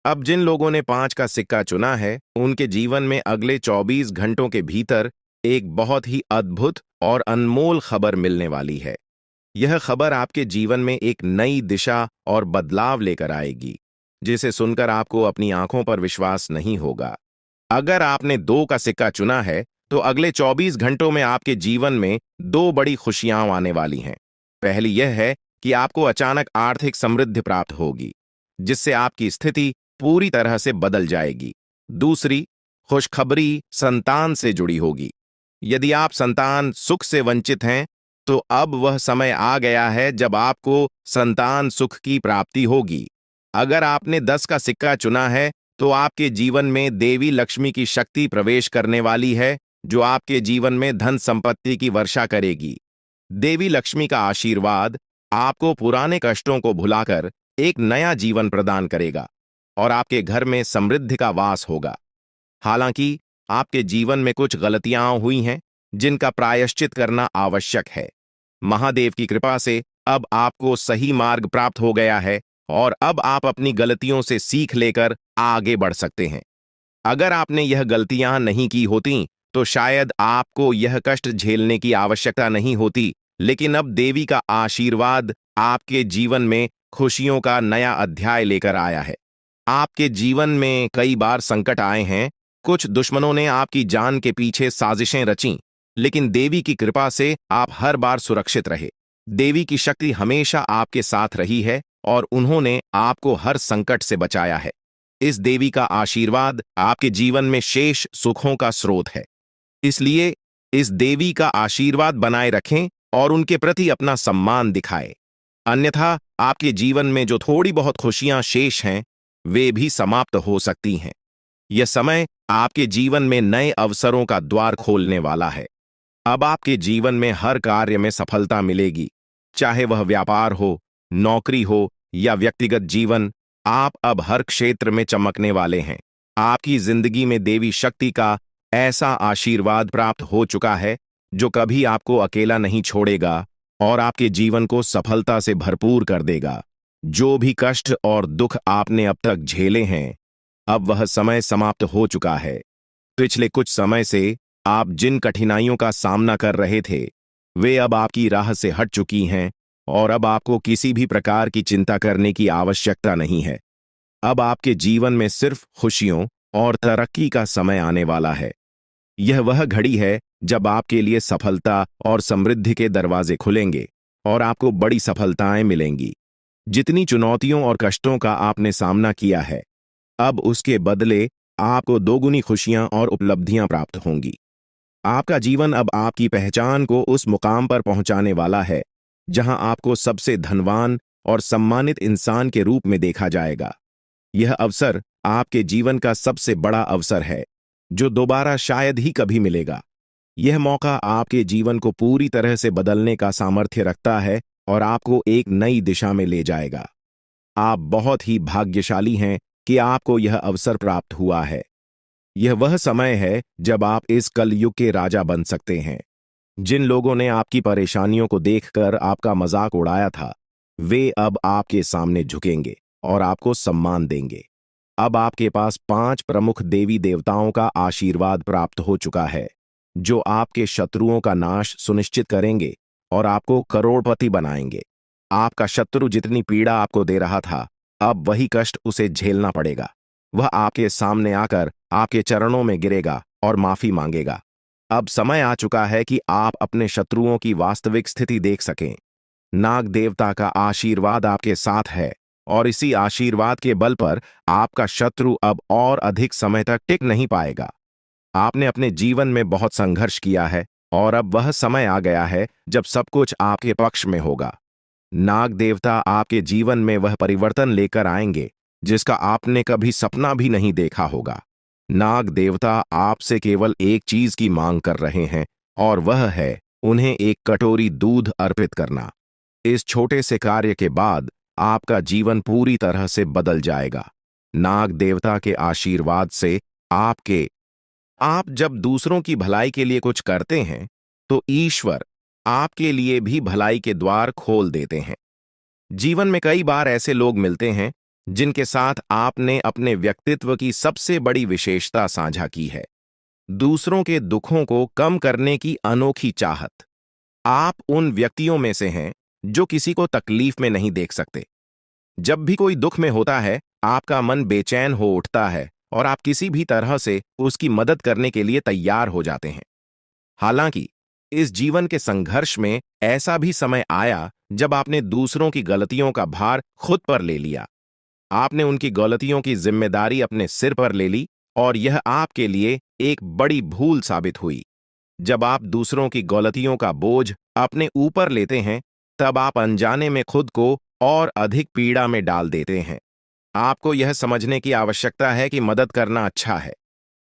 अब जिन लोगों ने 5 का सिक्का चुना है, उनके जीवन में अगले 24 घंटों के भीतर एक बहुत ही अद्भुत और अनमोल खबर मिलने वाली है। यह खबर आपके जीवन में एक नई दिशा और बदलाव लेकर आएगी, जिसे सुनकर आपको अपनी आंखों पर विश्वास नहीं होगा। अगर आपने 2 का सिक्का चुना है, तो अगले 24 घंटों में आपके जीवन में 2 बड़ी खुशियां आने वाली हैं। पहली यह है कि आपको अचानक आर्थिक समृद्धि प्राप्त होगी, जिससे आपकी स्थिति पूरी तरह से बदल जाएगी। दूसरी खुशखबरी संतान से जुड़ी होगी। यदि आप संतान सुख से वंचित हैं, तो अब वह समय आ गया है जब आपको संतान सुख की प्राप्ति होगी। अगर आपने 10 का सिक्का चुना है, तो आपके जीवन में देवी लक्ष्मी की शक्ति प्रवेश करने वाली है, जो आपके जीवन में धन संपत्ति की वर्षा करेगी। देवी लक्ष्मी का आशीर्वाद आपको पुराने कष्टों को भुलाकर एक नया जीवन प्रदान करेगा और आपके घर में समृद्धि का वास होगा। हालांकि आपके जीवन में कुछ गलतियां हुई हैं, जिनका प्रायश्चित करना आवश्यक है। महादेव की कृपा से अब आपको सही मार्ग प्राप्त हो गया है और अब आप अपनी गलतियों से सीख लेकर आगे बढ़ सकते हैं। अगर आपने यह गलतियां नहीं की होती, तो शायद आपको यह कष्ट झेलने की आवश्यकता नहीं होती, लेकिन अब देवी का आशीर्वाद आपके जीवन में खुशियों का नया अध्याय लेकर आया है। आपके जीवन में कई बार संकट आए हैं, कुछ दुश्मनों ने आपकी जान के पीछे साजिशें रचीं, लेकिन देवी की कृपा से आप हर बार सुरक्षित रहे। देवी की शक्ति हमेशा आपके साथ रही है और उन्होंने आपको हर संकट से बचाया है। इस देवी का आशीर्वाद आपके जीवन में शेष सुखों का स्रोत है। इसलिए इस देवी का आशीर्वाद बनाए रखें और उनके प्रति अपना सम्मान दिखाएं। अन्यथा आपके जीवन में जो थोड़ी बहुत खुशियां शेष हैं, वे भी समाप्त हो सकती हैं। यह समय आपके जीवन में नए अवसरों का द्वार खोलने वाला है। अब आपके जीवन में हर कार्य में सफलता मिलेगी, चाहे वह व्यापार हो, नौकरी हो या व्यक्तिगत जीवन। आप अब हर क्षेत्र में चमकने वाले हैं। आपकी जिंदगी में देवी शक्ति का ऐसा आशीर्वाद प्राप्त हो चुका है जो कभी आपको अकेला नहीं छोड़ेगा और आपके जीवन को सफलता से भरपूर कर देगा। जो भी कष्ट और दुख आपने अब तक झेले हैं, अब वह समय समाप्त हो चुका है। पिछले कुछ समय से आप जिन कठिनाइयों का सामना कर रहे थे, वे अब आपकी राह से हट चुकी हैं और अब आपको किसी भी प्रकार की चिंता करने की आवश्यकता नहीं है। अब आपके जीवन में सिर्फ खुशियों और तरक्की का समय आने वाला है। यह वह घड़ी है जब आपके लिए सफलता और समृद्धि के दरवाजे खुलेंगे और आपको बड़ी सफलताएं मिलेंगी। जितनी चुनौतियों और कष्टों का आपने सामना किया है, अब उसके बदले आपको दोगुनी खुशियां और उपलब्धियां प्राप्त होंगी। आपका जीवन अब आपकी पहचान को उस मुकाम पर पहुंचाने वाला है जहां आपको सबसे धनवान और सम्मानित इंसान के रूप में देखा जाएगा। यह अवसर आपके जीवन का सबसे बड़ा अवसर है जो दोबारा शायद ही कभी मिलेगा। यह मौका आपके जीवन को पूरी तरह से बदलने का सामर्थ्य रखता है और आपको एक नई दिशा में ले जाएगा। आप बहुत ही भाग्यशाली हैं कि आपको यह अवसर प्राप्त हुआ है। यह वह समय है जब आप इस कलयुग के राजा बन सकते हैं। जिन लोगों ने आपकी परेशानियों को देखकर आपका मजाक उड़ाया था, वे अब आपके सामने झुकेंगे और आपको सम्मान देंगे। अब आपके पास 5 प्रमुख देवी देवताओं का आशीर्वाद प्राप्त हो चुका है जो आपके शत्रुओं का नाश सुनिश्चित करेंगे और आपको करोड़पति बनाएंगे। आपका शत्रु जितनी पीड़ा आपको दे रहा था, अब वही कष्ट उसे झेलना पड़ेगा। वह आपके सामने आकर आपके चरणों में गिरेगा और माफी मांगेगा। अब समय आ चुका है कि आप अपने शत्रुओं की वास्तविक स्थिति देख सकें। नाग देवता का आशीर्वाद आपके साथ है और इसी आशीर्वाद के बल पर आपका शत्रु अब और अधिक समय तक टिक नहीं पाएगा। आपने अपने जीवन में बहुत संघर्ष किया है और अब वह समय आ गया है जब सब कुछ आपके पक्ष में होगा। नाग देवता आपके जीवन में वह परिवर्तन लेकर आएंगे जिसका आपने कभी सपना भी नहीं देखा होगा। नाग देवता आपसे केवल एक चीज की मांग कर रहे हैं और वह है उन्हें एक कटोरी दूध अर्पित करना। इस छोटे से कार्य के बाद आपका जीवन पूरी तरह से बदल जाएगा। नाग देवता के आशीर्वाद से आप जब दूसरों की भलाई के लिए कुछ करते हैं तो ईश्वर आपके लिए भी भलाई के द्वार खोल देते हैं। जीवन में कई बार ऐसे लोग मिलते हैं जिनके साथ आपने अपने व्यक्तित्व की सबसे बड़ी विशेषता साझा की है, दूसरों के दुखों को कम करने की अनोखी चाहत। आप उन व्यक्तियों में से हैं जो किसी को तकलीफ में नहीं देख सकते। जब भी कोई दुख में होता है, आपका मन बेचैन हो उठता है और आप किसी भी तरह से उसकी मदद करने के लिए तैयार हो जाते हैं। हालांकि इस जीवन के संघर्ष में ऐसा भी समय आया जब आपने दूसरों की गलतियों का भार खुद पर ले लिया। आपने उनकी गलतियों की जिम्मेदारी अपने सिर पर ले ली और यह आपके लिए एक बड़ी भूल साबित हुई। जब आप दूसरों की गलतियों का बोझ अपने ऊपर लेते हैं, तब आप अनजाने में खुद को और अधिक पीड़ा में डाल देते हैं। आपको यह समझने की आवश्यकता है कि मदद करना अच्छा है,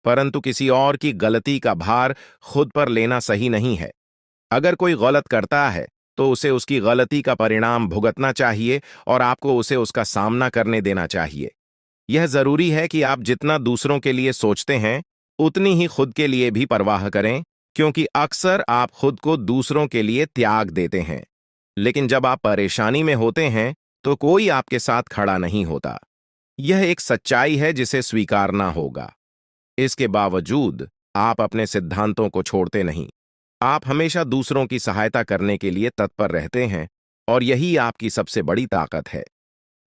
परंतु किसी और की गलती का भार खुद पर लेना सही नहीं है। अगर कोई गलत करता है तो उसे उसकी गलती का परिणाम भुगतना चाहिए और आपको उसे उसका सामना करने देना चाहिए। यह जरूरी है कि आप जितना दूसरों के लिए सोचते हैं, उतनी ही खुद के लिए भी परवाह करें, क्योंकि अक्सर आप खुद को दूसरों के लिए त्याग देते हैं। लेकिन जब आप परेशानी में होते हैं तो कोई आपके साथ खड़ा नहीं होता। यह एक सच्चाई है जिसे स्वीकारना होगा। इसके बावजूद आप अपने सिद्धांतों को छोड़ते नहीं। आप हमेशा दूसरों की सहायता करने के लिए तत्पर रहते हैं और यही आपकी सबसे बड़ी ताकत है।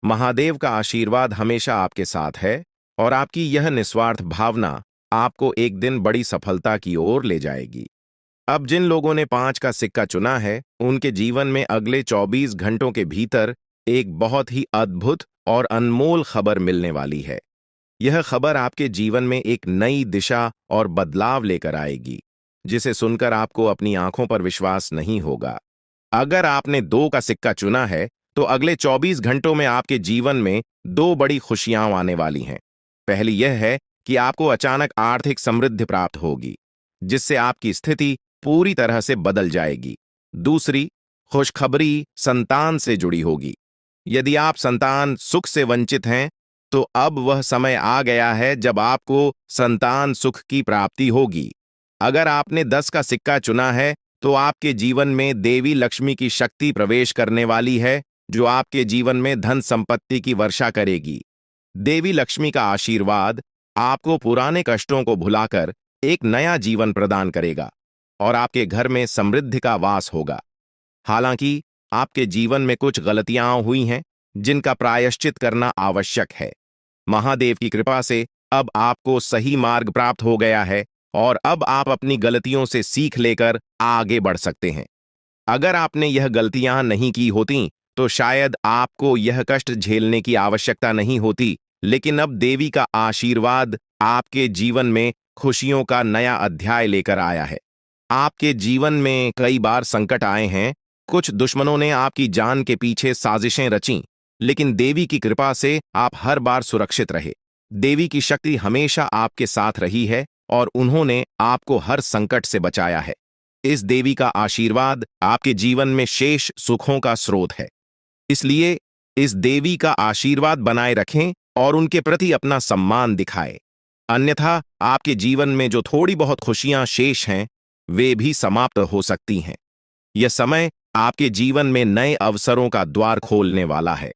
महादेव का आशीर्वाद हमेशा आपके साथ है और आपकी यह निस्वार्थ भावना आपको एक दिन बड़ी सफलता की ओर ले जाएगी। अब जिन लोगों ने 5 का सिक्का चुना है, उनके जीवन में अगले 24 घंटों के भीतर एक बहुत ही अद्भुत और अनमोल खबर मिलने वाली है। यह खबर आपके जीवन में एक नई दिशा और बदलाव लेकर आएगी, जिसे सुनकर आपको अपनी आंखों पर विश्वास नहीं होगा। अगर आपने 2 का सिक्का चुना है, तो अगले 24 घंटों में आपके जीवन में 2 बड़ी खुशियां आने वाली हैं। पहली यह है कि आपको अचानक आर्थिक समृद्धि प्राप्त होगी, जिससे आपकी स्थिति पूरी तरह से बदल जाएगी। दूसरी खुशखबरी संतान से जुड़ी होगी। यदि आप संतान सुख से वंचित हैं, तो अब वह समय आ गया है जब आपको संतान सुख की प्राप्ति होगी। अगर आपने 10 का सिक्का चुना है, तो आपके जीवन में देवी लक्ष्मी की शक्ति प्रवेश करने वाली है, जो आपके जीवन में धन संपत्ति की वर्षा करेगी। देवी लक्ष्मी का आशीर्वाद आपको पुराने कष्टों को भुलाकर एक नया जीवन प्रदान करेगा और आपके घर में समृद्धि का वास होगा। हालांकि आपके जीवन में कुछ गलतियां हुई हैं, जिनका प्रायश्चित करना आवश्यक है। महादेव की कृपा से अब आपको सही मार्ग प्राप्त हो गया है और अब आप अपनी गलतियों से सीख लेकर आगे बढ़ सकते हैं। अगर आपने यह गलतियां नहीं की होती, तो शायद आपको यह कष्ट झेलने की आवश्यकता नहीं होती, लेकिन अब देवी का आशीर्वाद आपके जीवन में खुशियों का नया अध्याय लेकर आया है। आपके जीवन में कई बार संकट आए हैं, कुछ दुश्मनों ने आपकी जान के पीछे साजिशें रचीं, लेकिन देवी की कृपा से आप हर बार सुरक्षित रहे। देवी की शक्ति हमेशा आपके साथ रही है और उन्होंने आपको हर संकट से बचाया है। इस देवी का आशीर्वाद आपके जीवन में शेष सुखों का स्रोत है। इसलिए इस देवी का आशीर्वाद बनाए रखें और उनके प्रति अपना सम्मान दिखाएं। अन्यथा आपके जीवन में जो थोड़ी बहुत खुशियां शेष हैं, वे भी समाप्त हो सकती हैं। यह समय आपके जीवन में नए अवसरों का द्वार खोलने वाला है।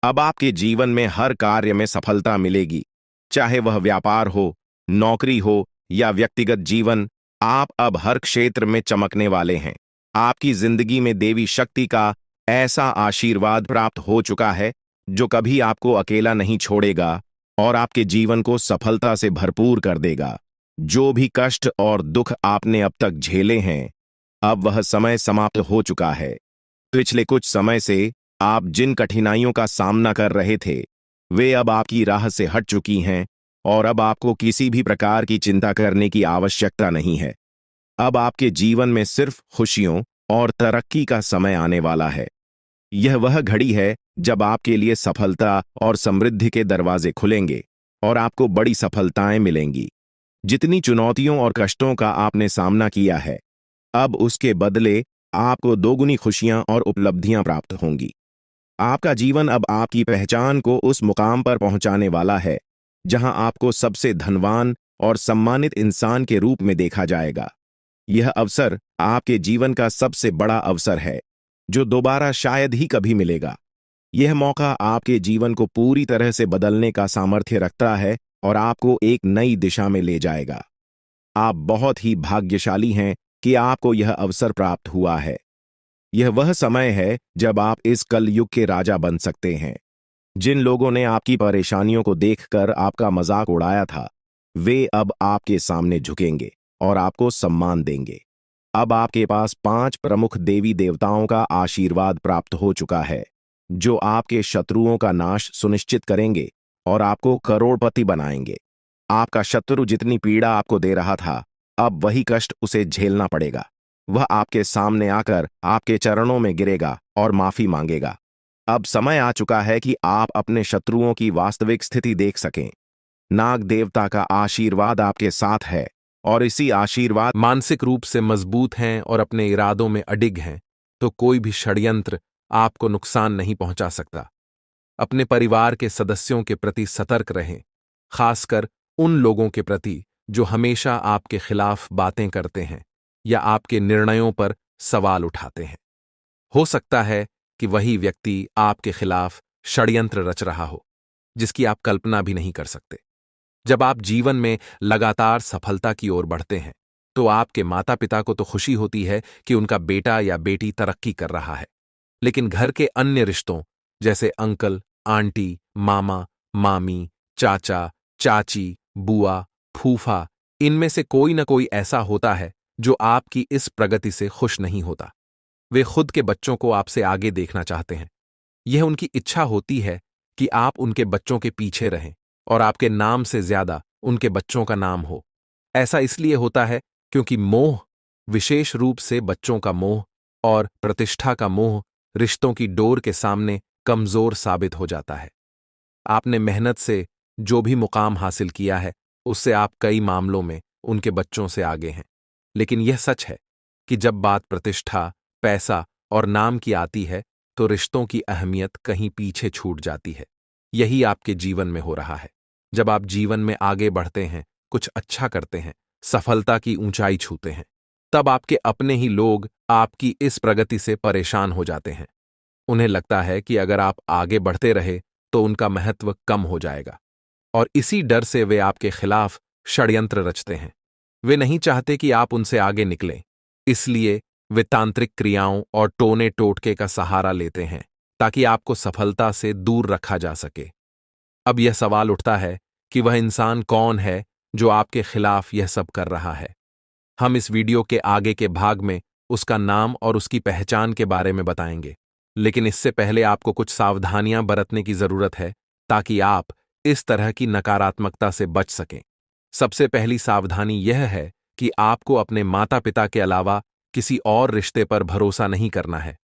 अब आपके जीवन में हर कार्य में सफलता मिलेगी, चाहे वह व्यापार हो, नौकरी हो या व्यक्तिगत जीवन। आप अब हर क्षेत्र में चमकने वाले हैं। आपकी जिंदगी में देवी शक्ति का ऐसा आशीर्वाद प्राप्त हो चुका है, जो कभी आपको अकेला नहीं छोड़ेगा और आपके जीवन को सफलता से भरपूर कर देगा। जो भी कष्ट और दुख आपने अब तक झेले हैं, अब वह समय समाप्त हो चुका है। पिछले कुछ समय से आप जिन कठिनाइयों का सामना कर रहे थे, वे अब आपकी राह से हट चुकी हैं और अब आपको किसी भी प्रकार की चिंता करने की आवश्यकता नहीं है। अब आपके जीवन में सिर्फ खुशियों और तरक्की का समय आने वाला है। यह वह घड़ी है जब आपके लिए सफलता और समृद्धि के दरवाजे खुलेंगे और आपको बड़ी सफलताएं मिलेंगी। जितनी चुनौतियों और कष्टों का आपने सामना किया है, अब उसके बदले आपको दोगुनी खुशियां और उपलब्धियां प्राप्त होंगी। आपका जीवन अब आपकी पहचान को उस मुकाम पर पहुंचाने वाला है, जहां आपको सबसे धनवान और सम्मानित इंसान के रूप में देखा जाएगा। यह अवसर आपके जीवन का सबसे बड़ा अवसर है, जो दोबारा शायद ही कभी मिलेगा। यह मौका आपके जीवन को पूरी तरह से बदलने का सामर्थ्य रखता है और आपको एक नई दिशा में ले जाएगा। आप बहुत ही भाग्यशाली हैं कि आपको यह अवसर प्राप्त हुआ है। यह वह समय है जब आप इस कलयुग के राजा बन सकते हैं। जिन लोगों ने आपकी परेशानियों को देखकर आपका मजाक उड़ाया था, वे अब आपके सामने झुकेंगे और आपको सम्मान देंगे। अब आपके पास 5 प्रमुख देवी देवताओं का आशीर्वाद प्राप्त हो चुका है, जो आपके शत्रुओं का नाश सुनिश्चित करेंगे और आपको करोड़पति बनाएंगे। आपका शत्रु जितनी पीड़ा आपको दे रहा था, अब वही कष्ट उसे झेलना पड़ेगा। वह आपके सामने आकर आपके चरणों में गिरेगा और माफी मांगेगा। अब समय आ चुका है कि आप अपने शत्रुओं की वास्तविक स्थिति देख सकें। नाग देवता का आशीर्वाद आपके साथ है और इसी आशीर्वाद मानसिक रूप से मजबूत हैं और अपने इरादों में अडिग हैं, तो कोई भी षड्यंत्र आपको नुकसान नहीं पहुंचा सकता। अपने परिवार के सदस्यों के प्रति सतर्क रहें, खासकर उन लोगों के प्रति जो हमेशा आपके खिलाफ बातें करते हैं या आपके निर्णयों पर सवाल उठाते हैं। हो सकता है कि वही व्यक्ति आपके खिलाफ षड्यंत्र रच रहा हो, जिसकी आप कल्पना भी नहीं कर सकते। जब आप जीवन में लगातार सफलता की ओर बढ़ते हैं, तो आपके माता पिता को तो खुशी होती है कि उनका बेटा या बेटी तरक्की कर रहा है, लेकिन घर के अन्य रिश्तों जैसे अंकल, आंटी, मामा, मामी, चाचा, चाची, बुआ, फूफा, इनमें से कोई न कोई ऐसा होता है जो आपकी इस प्रगति से खुश नहीं होता। वे खुद के बच्चों को आपसे आगे देखना चाहते हैं। यह उनकी इच्छा होती है कि आप उनके बच्चों के पीछे रहें और आपके नाम से ज्यादा उनके बच्चों का नाम हो। ऐसा इसलिए होता है क्योंकि मोह, विशेष रूप से बच्चों का मोह और प्रतिष्ठा का मोह, रिश्तों की डोर के सामने कमजोर साबित हो जाता है। आपने मेहनत से जो भी मुकाम हासिल किया है, उससे आप कई मामलों में उनके बच्चों से आगे हैं। लेकिन यह सच है कि जब बात प्रतिष्ठा, पैसा और नाम की आती है, तो रिश्तों की अहमियत कहीं पीछे छूट जाती है। यही आपके जीवन में हो रहा है। जब आप जीवन में आगे बढ़ते हैं, कुछ अच्छा करते हैं, सफलता की ऊंचाई छूते हैं, तब आपके अपने ही लोग आपकी इस प्रगति से परेशान हो जाते हैं। उन्हें लगता है कि अगर आप आगे बढ़ते रहे तो उनका महत्व कम हो जाएगा, और इसी डर से वे आपके खिलाफ षड्यंत्र रचते हैं। वे नहीं चाहते कि आप उनसे आगे निकलें, इसलिए वे तांत्रिक क्रियाओं और टोने टोटके का सहारा लेते हैं ताकि आपको सफलता से दूर रखा जा सके। अब यह सवाल उठता है कि वह इंसान कौन है जो आपके खिलाफ यह सब कर रहा है। हम इस वीडियो के आगे के भाग में उसका नाम और उसकी पहचान के बारे में बताएंगे, लेकिन इससे पहले आपको कुछ सावधानियां बरतने की जरूरत है ताकि आप इस तरह की नकारात्मकता से बच सकें। सबसे पहली सावधानी यह है कि आपको अपने माता पिता के अलावा किसी और रिश्ते पर भरोसा नहीं करना है।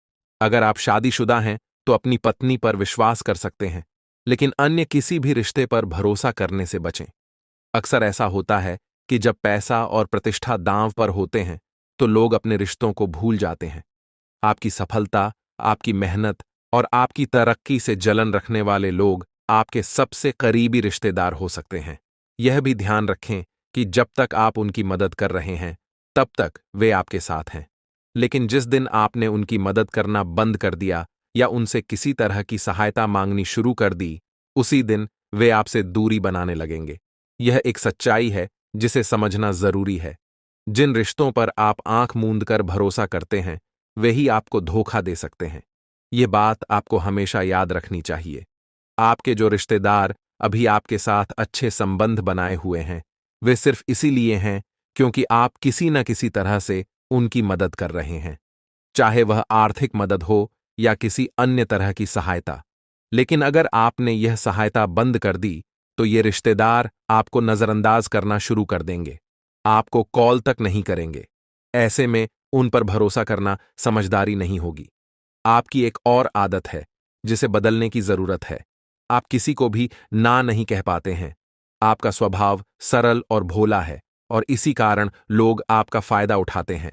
अगर आप शादीशुदा हैं तो अपनी पत्नी पर विश्वास कर सकते हैं, लेकिन अन्य किसी भी रिश्ते पर भरोसा करने से बचें। अक्सर ऐसा होता है कि जब पैसा और प्रतिष्ठा दांव पर होते हैं तो लोग अपने रिश्तों को भूल जाते हैं। आपकी सफलता, आपकी मेहनत और आपकी तरक्की से जलन रखने वाले लोग आपके सबसे करीबी रिश्तेदार हो सकते हैं। यह भी ध्यान रखें कि जब तक आप उनकी मदद कर रहे हैं, तब तक वे आपके साथ हैं। लेकिन जिस दिन आपने उनकी मदद करना बंद कर दिया या उनसे किसी तरह की सहायता मांगनी शुरू कर दी, उसी दिन वे आपसे दूरी बनाने लगेंगे। यह एक सच्चाई है जिसे समझना जरूरी है। जिन रिश्तों पर आप आंख मूंद कर भरोसा करते हैं, वे ही आपको धोखा दे सकते हैं। ये बात आपको हमेशा याद रखनी चाहिए। आपके जो रिश्तेदार अभी आपके साथ अच्छे संबंध बनाए हुए हैं, वे सिर्फ इसीलिए हैं क्योंकि आप किसी न किसी तरह से उनकी मदद कर रहे हैं, चाहे वह आर्थिक मदद हो या किसी अन्य तरह की सहायता। लेकिन अगर आपने यह सहायता बंद कर दी, तो ये रिश्तेदार आपको नजरअंदाज करना शुरू कर देंगे, आपको कॉल तक नहीं करेंगे। ऐसे में उन पर भरोसा करना समझदारी नहीं होगी। आपकी एक और आदत है जिसे बदलने की जरूरत है। आप किसी को भी ना नहीं कह पाते हैं। आपका स्वभाव सरल और भोला है और इसी कारण लोग आपका फायदा उठाते हैं।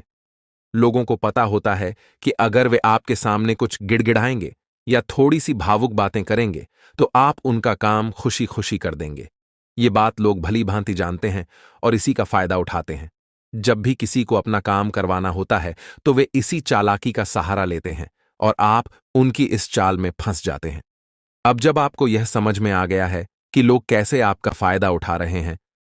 लोगों को पता होता है कि अगर वे आपके सामने कुछ गिड़गिड़ाएंगे या थोड़ी सी भावुक बातें करेंगे, तो आप उनका काम खुशी खुशी कर देंगे। ये बात लोग भली भांति जानते हैं और इसी का फायदा उठाते हैं। जब भी किसी को अपना काम करवाना होता है, तो वे इसी चालाकी का सहारा लेते हैं और आप उनकी इस चाल में फंस जाते हैं। अब जब आपको यह समझ में आ गया है कि लोग कैसे आपका फायदा उठा रहे हैं,